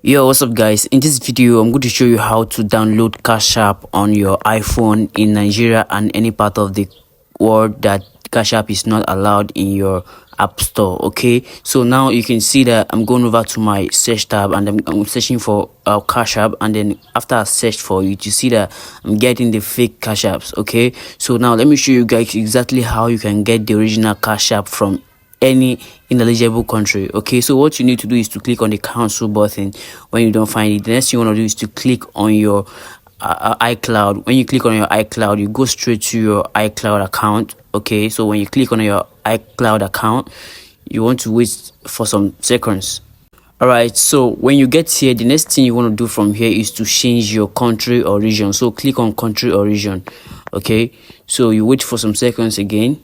Yo, what's up guys? In this video I'm going to show you how to download Cash App on your iPhone in Nigeria and any part of the world that Cash App is not allowed in your App Store. Okay, so now you can see that I'm going over to my search tab and I'm searching for Cash App, and then after I search for it, you see that I'm getting the fake Cash Apps. Okay, so now let me show you guys exactly how you can get the original Cash App from any ineligible country. Okay, so what you need to do is to click on the cancel button when you don't find it. The next thing you want to do is to click on your iCloud. When you click on your iCloud, you go straight to your iCloud account. Okay, so when you click on your iCloud account, you want to wait for some seconds. All right, so when you get here, the next thing you want to do from here is to change your country or region. So click on country or region. Okay, so you wait for some seconds again.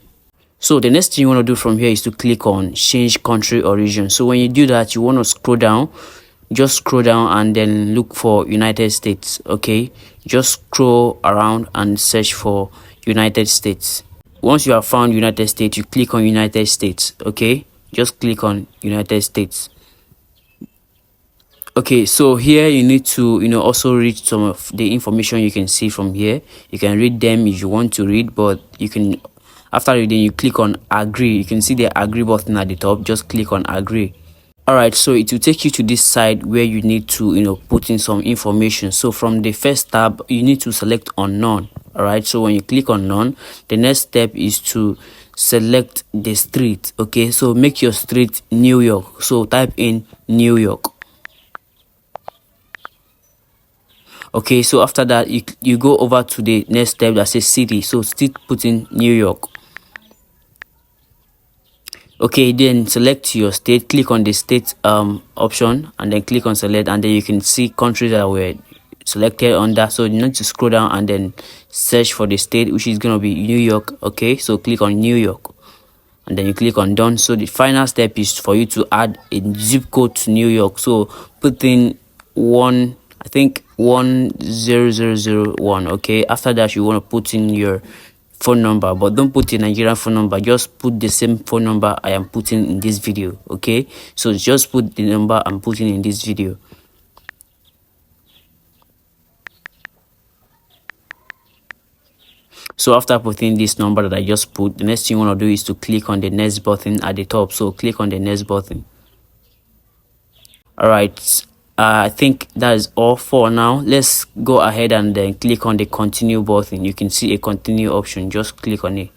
So the next thing you want to do from here is to click on change country or region. So when you do that, you want to scroll down, just scroll down and then look for United States. Okay, just scroll around and search for United States. Once you have found United States, you click on United States. Okay, just click on United States. Okay, so here you need to also read some of the information you can see from here. You can read them if you want to read, but you can, after reading, you click on agree. You can see the agree button at the top. Just click on agree. All right, so it will take you to this side where you need to put in some information. So from the first tab, you need to select on none. All right, so when you click on none, the next step is to select the street. Okay, so make your street New York. So type in New York. Okay, so after that, you go over to the next step that says city. So still put in New York. Okay, then select your state, click on the state option and then click on select, and then you can see countries that were selected on that. So you need to scroll down and then search for the state, which is going to be New York. Okay, so click on New York and then you click on done. So the final step is for you to add a zip code to New York. So put in 10001. Okay, after that you want to put in your phone number, but don't put a Nigerian phone number, just put the same phone number I am putting in this video. Okay, so just put the number I'm putting in this video. So after putting this number that I just put, the next thing you want to do is to click on the next button at the top. So click on the next button. All right, I think that is all for now. Let's go ahead and then click on the continue button. You can see a continue option, just click on it.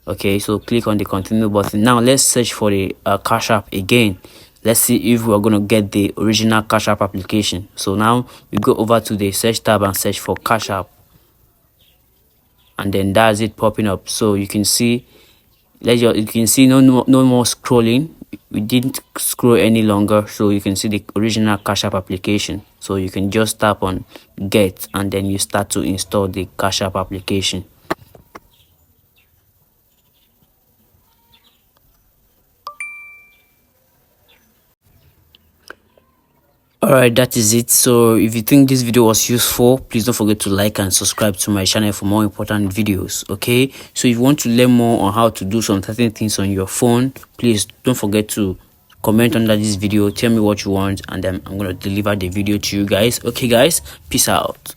Okay, so click on the continue button. Now let's search for the Cash App again. Let's see if we're going to get the original Cash App application. So now we go over to the search tab and search for Cash App, and then that's it popping up. So you can see, you can see no more scrolling. We didn't scroll any longer, so you can see the original Cash App application. So you can just tap on get and then you start to install the Cash App application. Alright, that is it. So if you think this video was useful, please don't forget to like and subscribe to my channel for more important videos. Okay, so if you want to learn more on how to do some certain things on your phone, please don't forget to comment under this video, tell me what you want, and then I'm going to deliver the video to you guys. Okay guys, peace out.